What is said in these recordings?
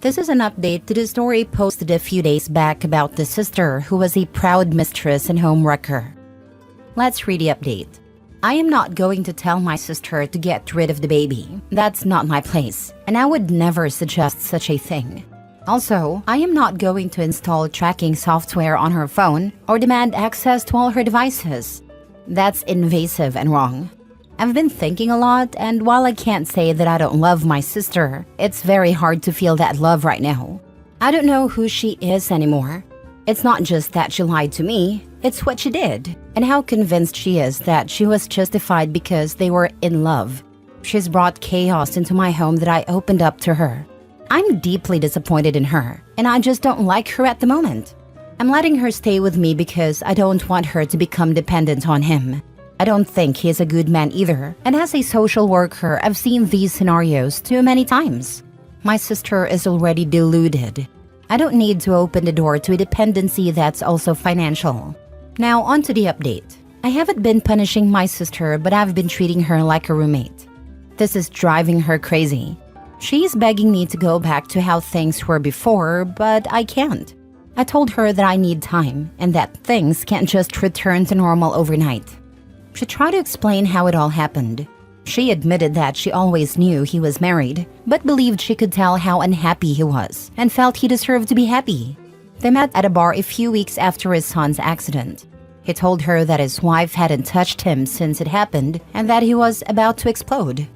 This is an update to the story posted a few days back about the sister who was a proud mistress and home wrecker. Let's read the update. I am not going to tell my sister to get rid of the baby. That's not my place, and I would never suggest such a thing. Also, I am not going to install tracking software on her phone or demand access to all her devices. That's invasive and wrong. I've been thinking a lot, and while I can't say that I don't love my sister, it's very hard to feel that love right now. I don't know who she is anymore. It's not just that she lied to me, it's what she did, and how convinced she is that she was justified because they were in love. She's brought chaos into my home that I opened up to her. I'm deeply disappointed in her, and I just don't like her at the moment. I'm letting her stay with me because I don't want her to become dependent on him. I don't think he's a good man either, and as a social worker, I've seen these scenarios too many times. My sister is already deluded. I don't need to open the door to a dependency that's also financial. Now on to the update. I haven't been punishing my sister, but I've been treating her like a roommate. This is driving her crazy. She's begging me to go back to how things were before, but I can't. I told her that I need time and that things can't just return to normal overnight. She tried to explain how it all happened. She admitted that she always knew he was married, but believed she could tell how unhappy he was and felt he deserved to be happy. They met at a bar a few weeks after his son's accident. He told her that his wife hadn't touched him since it happened and that he was about to explode.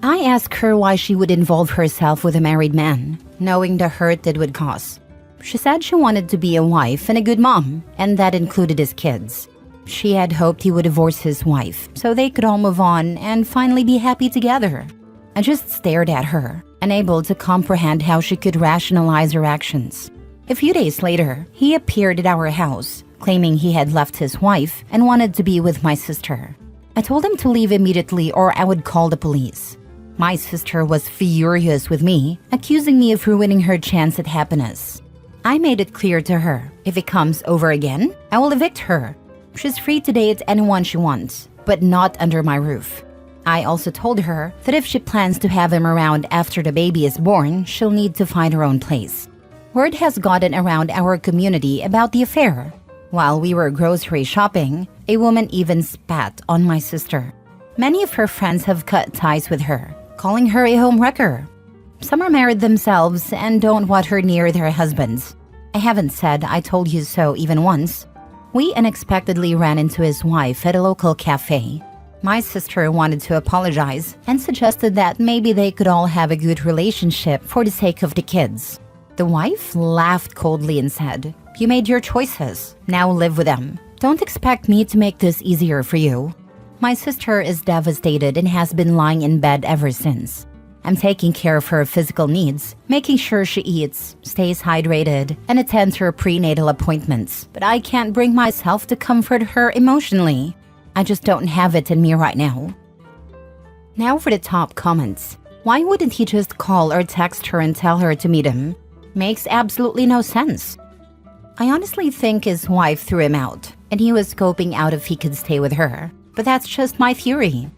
I asked her why she would involve herself with a married man, knowing the hurt it would cause. She said she wanted to be a wife and a good mom, and that included his kids. She had hoped he would divorce his wife so they could all move on and finally be happy together. I just stared at her, unable to comprehend how she could rationalize her actions. A few days later, he appeared at our house, claiming he had left his wife and wanted to be with my sister. I told him to leave immediately or I would call the police. My sister was furious with me, accusing me of ruining her chance at happiness. I made it clear to her, if it comes over again, I will evict her. She's free to date anyone she wants, but not under my roof. I also told her that if she plans to have him around after the baby is born, she'll need to find her own place. Word has gotten around our community about the affair. While we were grocery shopping, a woman even spat on my sister. Many of her friends have cut ties with her, calling her a home wrecker. Some are married themselves and don't want her near their husbands. I haven't said I told you so even once. We unexpectedly ran into his wife at a local cafe. My sister wanted to apologize and suggested that maybe they could all have a good relationship for the sake of the kids. The wife laughed coldly and said, "You made your choices. Now live with them. Don't expect me to make this easier for you." My sister is devastated and has been lying in bed ever since. I'm taking care of her physical needs, making sure she eats, stays hydrated, and attends her prenatal appointments, but I can't bring myself to comfort her emotionally. I just don't have it in me right now. Now for the top comments. Why wouldn't he just call or text her and tell her to meet him? Makes absolutely no sense. I honestly think his wife threw him out, and he was scoping out if he could stay with her. But that's just my theory.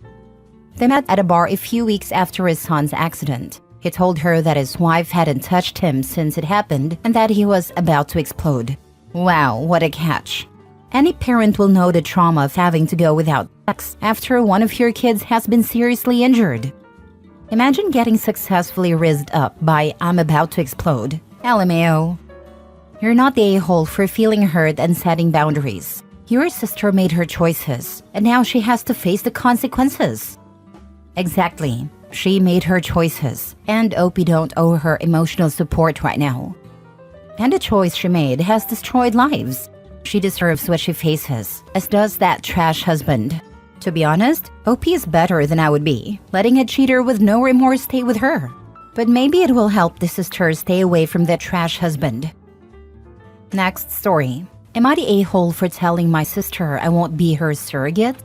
They met at a bar a few weeks after his son's accident. He told her that his wife hadn't touched him since it happened and that he was about to explode. Wow, what a catch. Any parent will know the trauma of having to go without sex after one of your kids has been seriously injured. Imagine getting successfully rizzed up by "I'm about to explode." LMAO. You're not the a-hole for feeling hurt and setting boundaries. Your sister made her choices, and now she has to face the consequences. Exactly. She made her choices, and Opie don't owe her emotional support right now. And the choice she made has destroyed lives. She deserves what she faces, as does that trash husband. To be honest, Opie is better than I would be, letting a cheater with no remorse stay with her. But maybe it will help the sister stay away from that trash husband. Next story. Am I the a-hole for telling my sister I won't be her surrogate?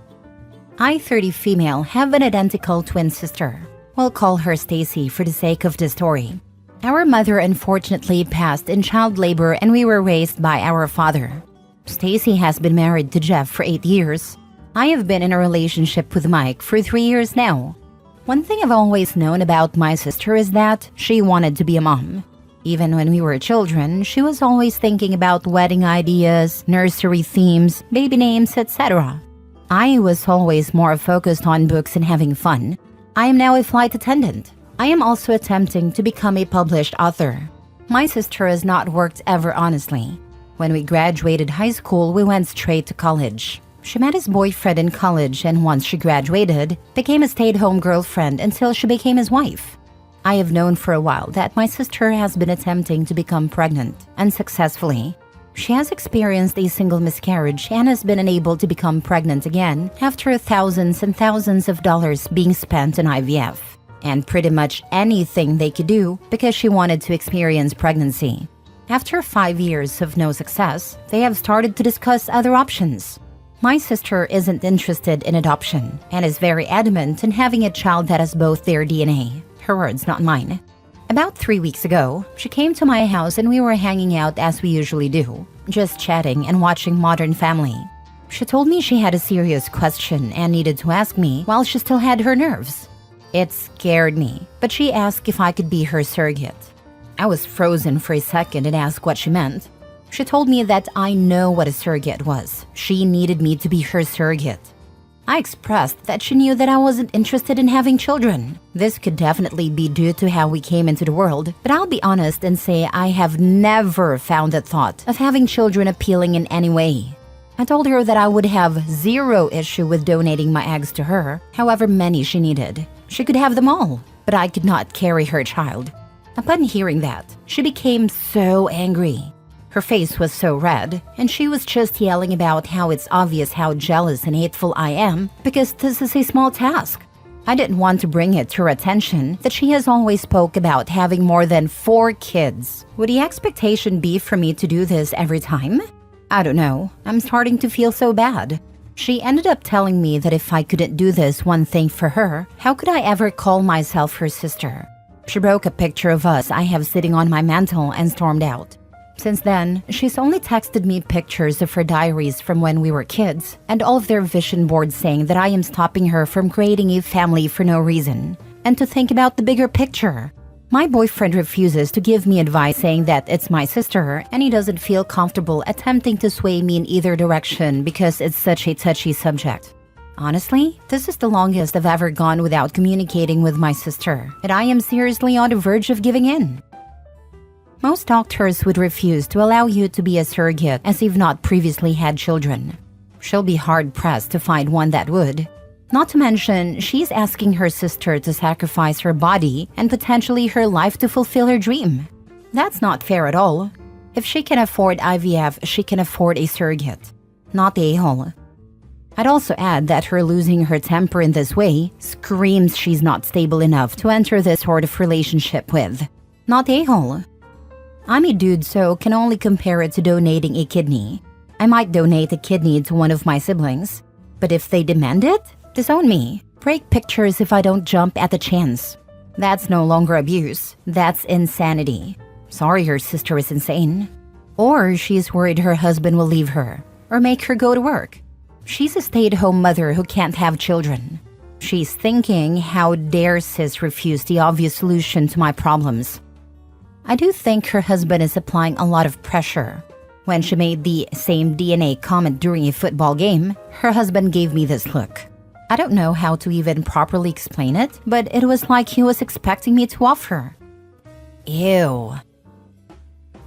I, 30 female, have an identical twin sister. We'll call her Stacy for the sake of the story. Our mother unfortunately passed in child labor and we were raised by our father. Stacy has been married to Jeff for 8 years. I have been in a relationship with Mike for 3 years now. One thing I've always known about my sister is that she wanted to be a mom. Even when we were children, she was always thinking about wedding ideas, nursery themes, baby names, etc. I was always more focused on books and having fun. I am now a flight attendant. I am also attempting to become a published author. My sister has not worked ever honestly. When we graduated high school, we went straight to college. She met his boyfriend in college and once she graduated, became a stay-at-home girlfriend until she became his wife. I have known for a while that my sister has been attempting to become pregnant, unsuccessfully. She has experienced a single miscarriage and has been unable to become pregnant again after thousands and thousands of dollars being spent on IVF, and pretty much anything they could do because she wanted to experience pregnancy. After 5 years of no success, they have started to discuss other options. My sister isn't interested in adoption and is very adamant in having a child that has both their DNA. Her words, not mine. About 3 weeks ago, she came to my house and we were hanging out as we usually do, just chatting and watching Modern Family. She told me she had a serious question and needed to ask me while she still had her nerves. It scared me, but she asked if I could be her surrogate. I was frozen for a second and asked what she meant. She told me that I know what a surrogate was. She needed me to be her surrogate. I expressed that she knew that I wasn't interested in having children. This could definitely be due to how we came into the world, but I'll be honest and say I have never found the thought of having children appealing in any way. I told her that I would have zero issue with donating my eggs to her, however many she needed. She could have them all, but I could not carry her child. Upon hearing that, she became so angry. Her face was so red, and she was just yelling about how it's obvious how jealous and hateful I am because this is a small task. I didn't want to bring it to her attention that she has always spoke about having more than 4 kids. Would the expectation be for me to do this every time? I don't know. I'm starting to feel so bad. She ended up telling me that if I couldn't do this one thing for her, how could I ever call myself her sister? She broke a picture of us I have sitting on my mantle and stormed out. Since then, she's only texted me pictures of her diaries from when we were kids and all of their vision boards saying that I am stopping her from creating a family for no reason and to think about the bigger picture. My boyfriend refuses to give me advice saying that it's my sister and he doesn't feel comfortable attempting to sway me in either direction because it's such a touchy subject. Honestly, this is the longest I've ever gone without communicating with my sister, and I am seriously on the verge of giving in. Most doctors would refuse to allow you to be a surrogate as you've not previously had children. She'll be hard-pressed to find one that would. Not to mention, she's asking her sister to sacrifice her body and potentially her life to fulfill her dream. That's not fair at all. If she can afford IVF, she can afford a surrogate, not the a-hole. I'd also add that her losing her temper in this way screams she's not stable enough to enter this sort of relationship with, not the a-hole. I'm a dude, so can only compare it to donating a kidney. I might donate a kidney to one of my siblings, but if they demand it, disown me. Break pictures if I don't jump at the chance. That's no longer abuse, that's insanity. Sorry, her sister is insane. Or she's worried her husband will leave her, or make her go to work. She's a stay-at-home mother who can't have children. She's thinking, how dare sis refuse the obvious solution to my problems. I do think her husband is applying a lot of pressure. When she made the same DNA comment during a football game, her husband gave me this look. I don't know how to even properly explain it, but it was like he was expecting me to offer. Ew.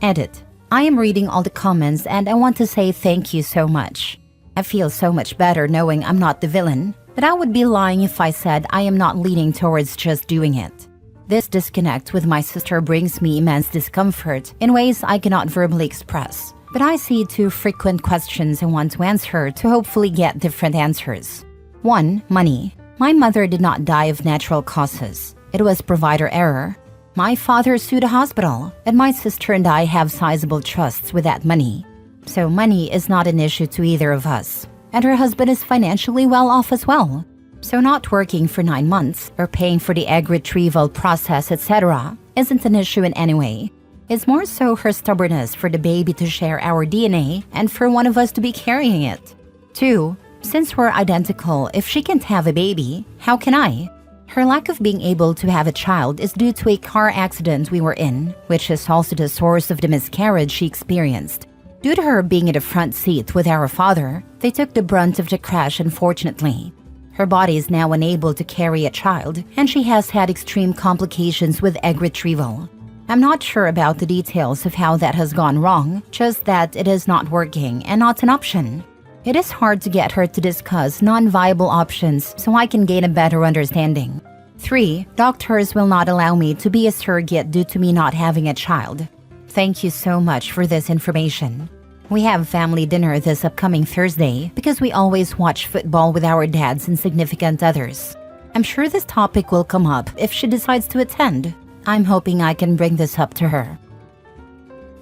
Edit. I am reading all the comments and I want to say thank you so much. I feel so much better knowing I'm not the villain, but I would be lying if I said I am not leaning towards just doing it. This disconnect with my sister brings me immense discomfort in ways I cannot verbally express, but I see 2 frequent questions I want to answer to hopefully get different answers. 1. Money. My mother did not die of natural causes. It was provider error. My father sued a hospital, and my sister and I have sizable trusts with that money. So money is not an issue to either of us, and her husband is financially well off as well. So not working for 9 months or paying for the egg retrieval process, etc. isn't an issue in any way. It's more so her stubbornness for the baby to share our DNA and for one of us to be carrying it. 2. Since we're identical, if she can't have a baby, how can I? Her lack of being able to have a child is due to a car accident we were in, which is also the source of the miscarriage she experienced. Due to her being in the front seat with our father, they took the brunt of the crash, unfortunately. Her body is now unable to carry a child, and she has had extreme complications with egg retrieval. I'm not sure about the details of how that has gone wrong, just that it is not working and not an option. It is hard to get her to discuss non-viable options so I can gain a better understanding. 3. Doctors will not allow me to be a surrogate due to me not having a child. Thank you so much for this information. We have family dinner this upcoming Thursday because we always watch football with our dads and significant others. I'm sure this topic will come up if she decides to attend. I'm hoping I can bring this up to her.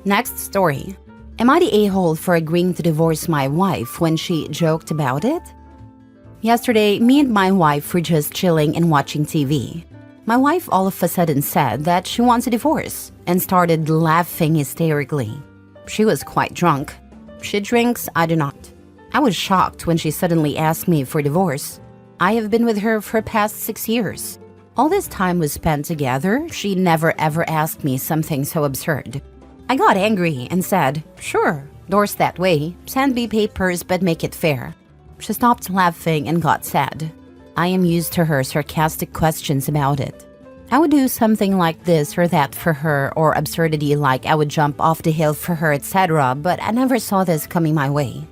Next story. Am I the a-hole for agreeing to divorce my wife when she joked about it? Yesterday, me and my wife were just chilling and watching TV. My wife all of a sudden said that she wants a divorce and started laughing hysterically. She was quite drunk. She drinks, I do not. I was shocked when she suddenly asked me for divorce. I have been with her for past 6 years. All this time was spent together, she never ever asked me something so absurd. I got angry and said, sure, divorce that way, send me papers but make it fair. She stopped laughing and got sad. I am used to her sarcastic questions about it. I would do something like this or that for her, or absurdity like I would jump off the hill for her, etc., but I never saw this coming my way.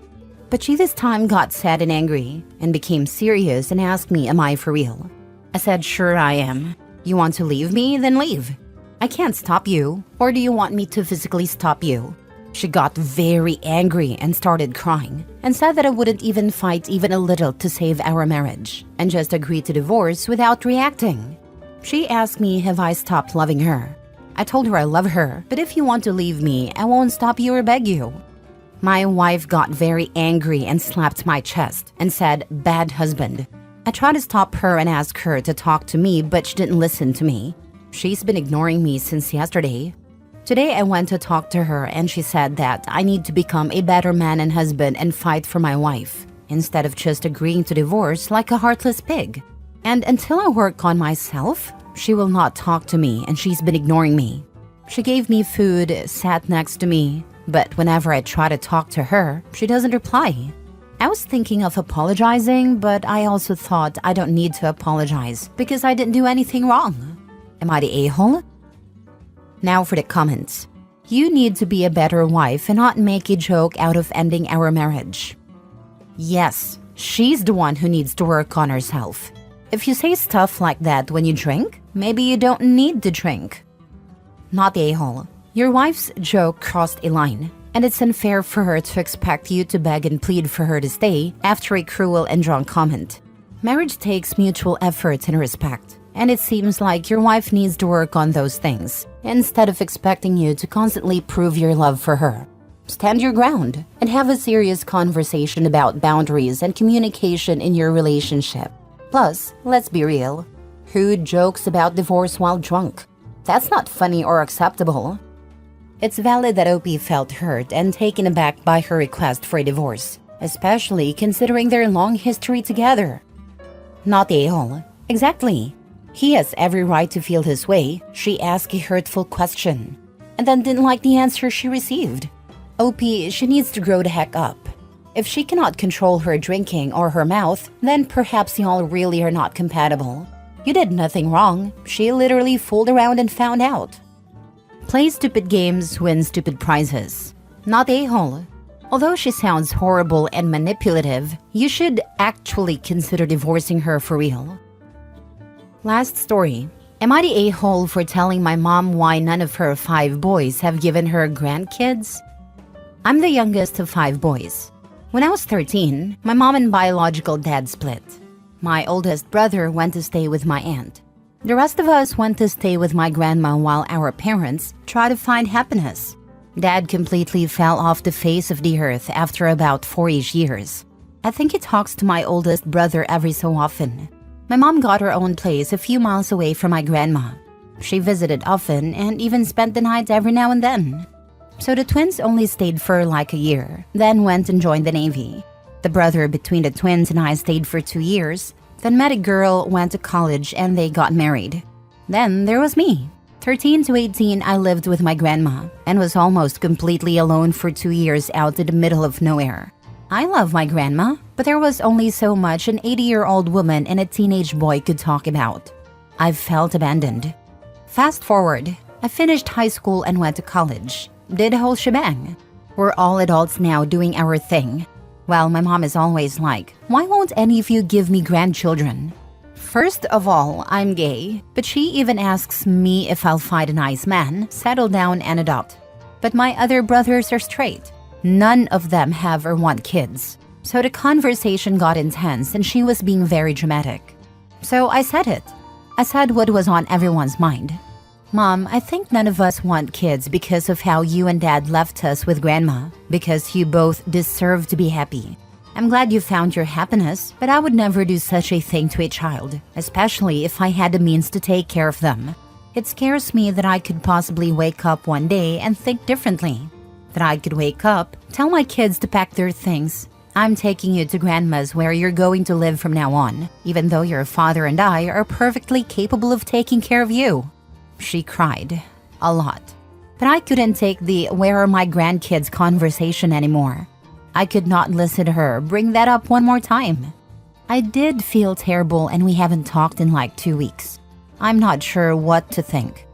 But she this time got sad and angry and became serious and asked me, am I for real? I said, sure I am. You want to leave me? Then leave. I can't stop you. Or do you want me to physically stop you? She got very angry and started crying and said that I wouldn't even fight even a little to save our marriage and just agree to divorce without reacting. She asked me, have I stopped loving her? I told her I love her, but if you want to leave me, I won't stop you or beg you. My wife got very angry and slapped my chest and said, bad husband. I tried to stop her and ask her to talk to me, but she didn't listen to me. She's been ignoring me since yesterday. Today I went to talk to her and she said that I need to become a better man and husband and fight for my wife, instead of just agreeing to divorce like a heartless pig. And until I work on myself, she will not talk to me and she's been ignoring me. She gave me food, sat next to me, but whenever I try to talk to her, she doesn't reply. I was thinking of apologizing, but I also thought I don't need to apologize because I didn't do anything wrong. Am I the a-hole? Now for the comments. You need to be a better wife and not make a joke out of ending our marriage. Yes, she's the one who needs to work on herself. If you say stuff like that when you drink, maybe you don't need to drink. Not the a-hole. Your wife's joke crossed a line, and it's unfair for her to expect you to beg and plead for her to stay after a cruel and drunk comment. Marriage takes mutual effort and respect. And it seems like your wife needs to work on those things, instead of expecting you to constantly prove your love for her. Stand your ground and have a serious conversation about boundaries and communication in your relationship. Plus, let's be real. Who jokes about divorce while drunk? That's not funny or acceptable. It's valid that OP felt hurt and taken aback by her request for a divorce, especially considering their long history together. Not the a-hole. Exactly. He has every right to feel his way. She asked a hurtful question and then didn't like the answer she received. OP, she needs to grow the heck up. If she cannot control her drinking or her mouth, then perhaps y'all really are not compatible. You did nothing wrong. She literally fooled around and found out. Play stupid games, win stupid prizes. Not a-hole. Although she sounds horrible and manipulative, you should actually consider divorcing her for real. Last story. Am I the a-hole for telling my mom why none of her 5 boys have given her grandkids? I'm the youngest of 5 boys. When I was 13, my mom and biological dad split. My oldest brother went to stay with my aunt. The rest of us went to stay with my grandma while our parents tried to find happiness. Dad completely fell off the face of the earth after about 4-ish years. I think he talks to my oldest brother every so often. My mom got her own place a few miles away from my grandma. She visited often and even spent the night every now and then. So the twins only stayed for like a year, then went and joined the Navy. The brother between the twins and I stayed for 2 years, Then met a girl, went to college, and they got married. Then there was me. 13 to 18, I lived with my grandma and was almost completely alone for 2 years out in the middle of nowhere. I love my grandma, but there was only so much an 80-year-old woman and a teenage boy could talk about. I felt abandoned. Fast forward, I finished high school and went to college. Did a whole shebang. We're all adults now doing our thing. Well, my mom is always like, why won't any of you give me grandchildren? First of all, I'm gay, but she even asks me if I'll find a nice man, settle down and adopt. But my other brothers are straight. None of them have or want kids. So the conversation got intense and she was being very dramatic. So I said it. I said what was on everyone's mind. Mom, I think none of us want kids because of how you and Dad left us with Grandma, because you both deserve to be happy. I'm glad you found your happiness, but I would never do such a thing to a child, especially if I had the means to take care of them. It scares me that I could possibly wake up one day and think differently. That I could wake up, tell my kids to pack their things. I'm taking you to Grandma's where you're going to live from now on, even though your father and I are perfectly capable of taking care of you. She cried. A lot. But I couldn't take the "where are my grandkids" conversation anymore. I could not listen to her bring that up one more time. I did feel terrible and we haven't talked in like 2 weeks. I'm not sure what to think.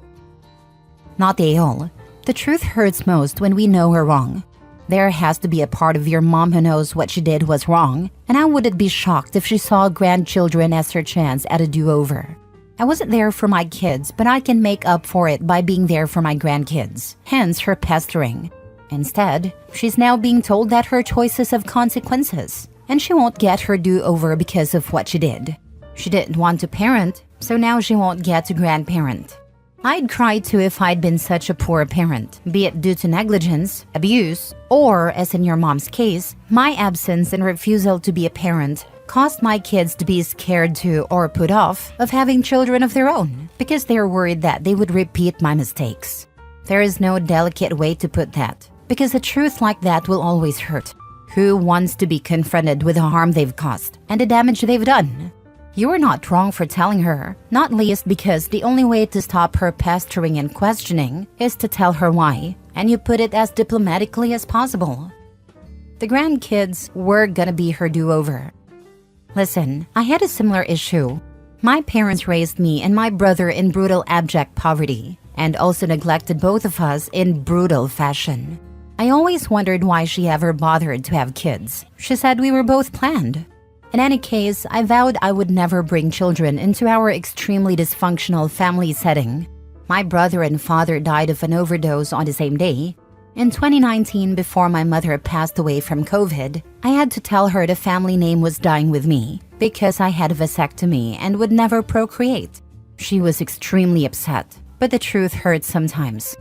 Not all. The truth hurts most when we know we're wrong. There has to be a part of your mom who knows what she did was wrong, and I wouldn't be shocked if she saw grandchildren as her chance at a do-over. I wasn't there for my kids, but I can make up for it by being there for my grandkids, hence her pestering. Instead, she's now being told that her choices have consequences, and she won't get her do-over because of what she did. She didn't want to parent, so now she won't get to grandparent. I'd cry too if I'd been such a poor parent, be it due to negligence, abuse, or, as in your mom's case, my absence and refusal to be a parent caused my kids to be scared to or put off of having children of their own because they're worried that they would repeat my mistakes. There is no delicate way to put that, because a truth like that will always hurt. Who wants to be confronted with the harm they've caused and the damage they've done? You are not wrong for telling her, not least because the only way to stop her pestering and questioning is to tell her why, and you put it as diplomatically as possible. The grandkids were gonna be her do-over. Listen, I had a similar issue. My parents raised me and my brother in brutal abject poverty, and also neglected both of us in brutal fashion. I always wondered why she ever bothered to have kids. She said we were both planned. In any case, I vowed I would never bring children into our extremely dysfunctional family setting. My brother and father died of an overdose on the same day. In 2019, before my mother passed away from COVID, I had to tell her the family name was dying with me because I had a vasectomy and would never procreate. She was extremely upset, but the truth hurts sometimes.